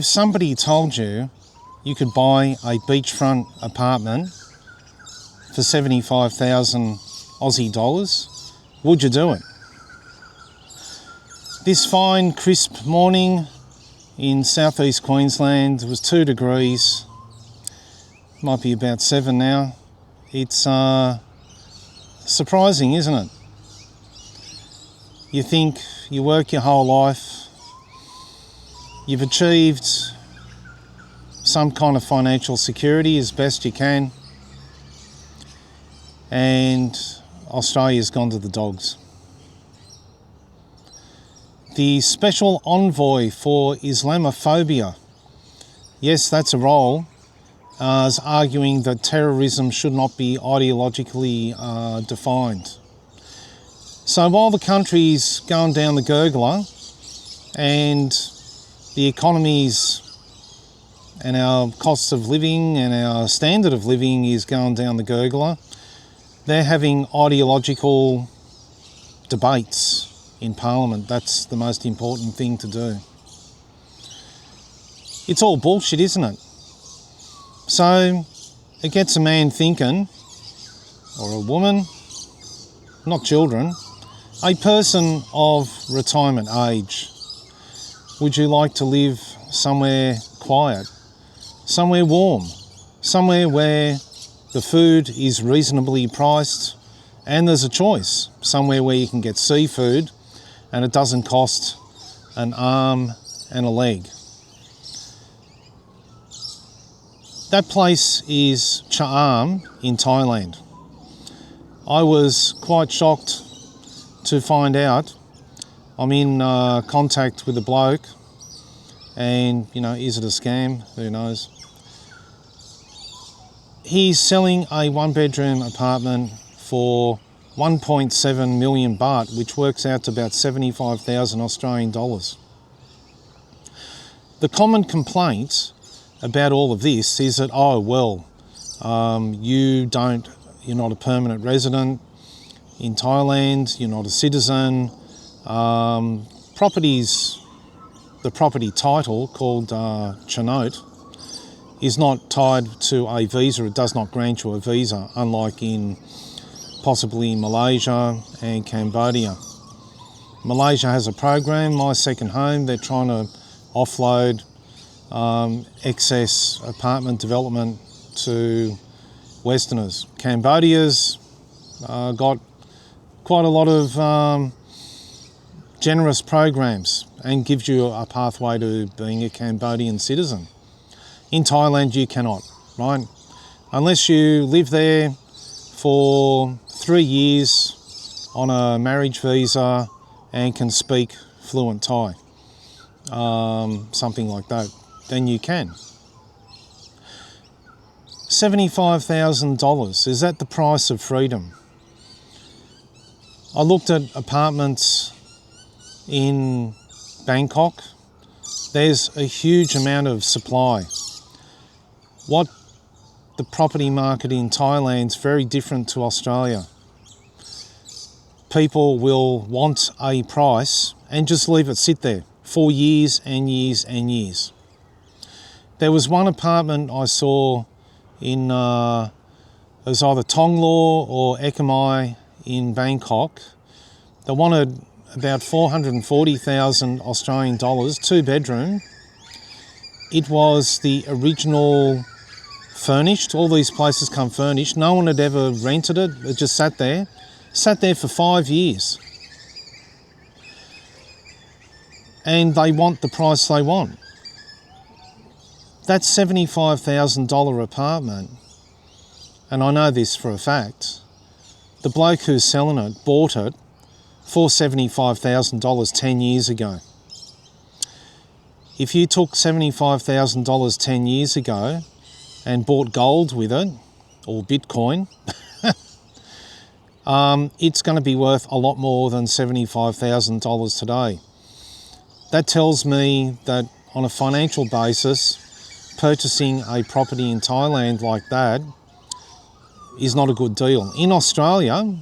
If somebody told you you could buy a beachfront apartment for 75,000 Aussie dollars, would you do it? This fine, crisp morning in southeast Queensland, it was 2 degrees, might be about 7 now. It's surprising, isn't it? You think you work your whole life, you've achieved some kind of financial security as best you can, and Australia's gone to the dogs. The Special Envoy for Islamophobia, yes, that's a role, is arguing that terrorism should not be ideologically defined. So while the country's going down the gurgler and the economies and our costs of living and our standard of living is going down the gurgler, they're having ideological debates in Parliament. That's the most important thing to do. It's all bullshit, isn't it? So it gets a man thinking, or a woman, not children, a person of retirement age. Would you like to live somewhere quiet, somewhere warm, somewhere where the food is reasonably priced and there's a choice, somewhere where you can get seafood and it doesn't cost an arm and a leg? That place is Cha-am in Thailand. I was quite shocked to find out. I'm in contact with a bloke, and is it a scam? Who knows? He's selling a one-bedroom apartment for 1.7 million baht, which works out to about 75,000 Australian dollars. The common complaint about all of this is that, you're not a permanent resident in Thailand, you're not a citizen. The property title called Chonot is not tied to a visa. It does not grant you a visa, unlike in possibly Malaysia and Cambodia. Malaysia has a program, My Second Home. They're trying to offload excess apartment development to Westerners. Cambodia's got quite a lot of generous programs and gives you a pathway to being a Cambodian citizen. In Thailand, you cannot, right? Unless you live there for 3 years on a marriage visa and can speak fluent Thai, something like that, then you can. $75,000, is that the price of freedom? I looked at apartments in Bangkok. There's a huge amount of supply. What the property market in Thailand is very different to Australia. People will want a price and just leave it sit there for years and years and years. There was one apartment I saw in, it was either Tonglaw or Ekamai in Bangkok. They wanted about 440,000 Australian dollars, 2-bedroom. It was the original furnished. All these places come furnished. No one had ever rented it. It just sat there for 5 years. And they want the price they want. That $75,000 apartment, and I know this for a fact, the bloke who's selling it bought it for $75,000 10 years ago. If you took $75,000 10 years ago and bought gold with it, or Bitcoin, it's going to be worth a lot more than $75,000 today. That tells me that on a financial basis, purchasing a property in Thailand like that is not a good deal. In Australia,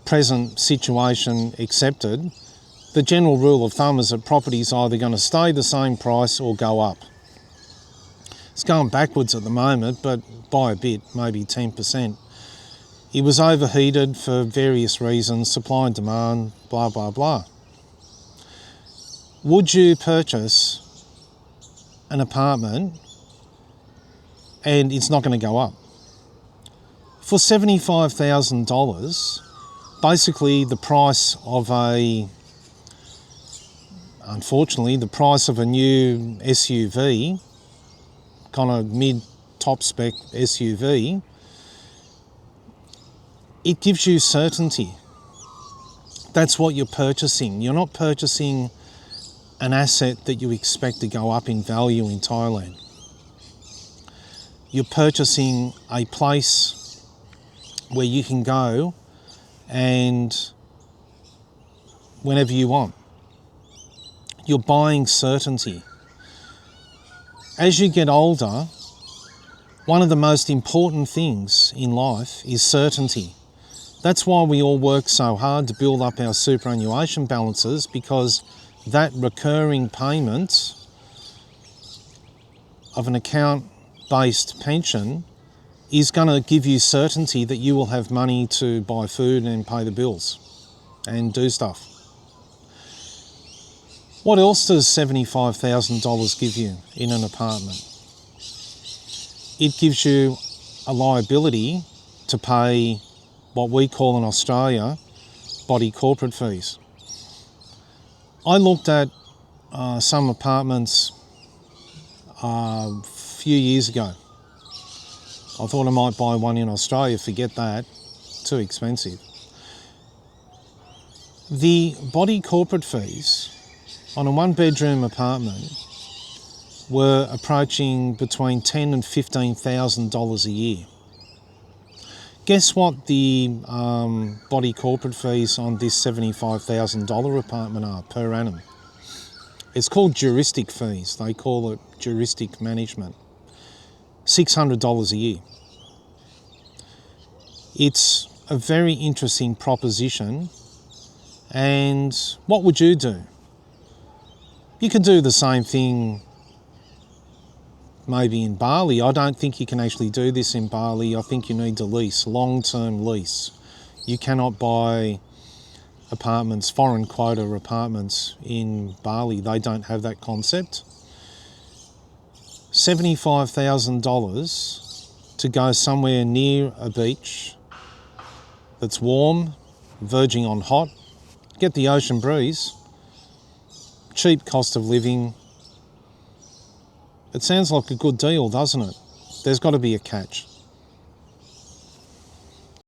present situation accepted, the general rule of thumb is that property's either going to stay the same price or go up. It's going backwards at the moment, but by a bit, maybe 10%. It was overheated for various reasons, supply and demand, blah, blah, blah. Would you purchase an apartment and it's not going to go up? For $75,000, basically the price of unfortunately, the price of a new SUV, kind of mid-top spec SUV, it gives you certainty. That's what you're purchasing. You're not purchasing an asset that you expect to go up in value in Thailand. You're purchasing a place where you can go and whenever you want. You're buying certainty. As you get older, one of the most important things in life is certainty. That's why we all work so hard to build up our superannuation balances, because that recurring payment of an account-based pension is going to give you certainty that you will have money to buy food and pay the bills and do stuff. What else does $75,000 give you in an apartment? It gives you a liability to pay what we call in Australia body corporate fees. I looked at some apartments a few years ago. I thought I might buy one in Australia, forget that, too expensive. The body corporate fees on a one-bedroom apartment were approaching between $10,000 and $15,000 a year. Guess what the body corporate fees on this $75,000 apartment are per annum? It's called juristic fees. They call it juristic management. $600 a year. It's a very interesting proposition. And what would you do? You could do the same thing maybe in Bali. I don't think you can actually do this in Bali. I think you need to lease, long-term lease. You cannot buy apartments, foreign quota apartments in Bali. They don't have that concept. $75,000 to go somewhere near a beach that's warm, verging on hot, get the ocean breeze, cheap cost of living. It sounds like a good deal, doesn't it? There's got to be a catch.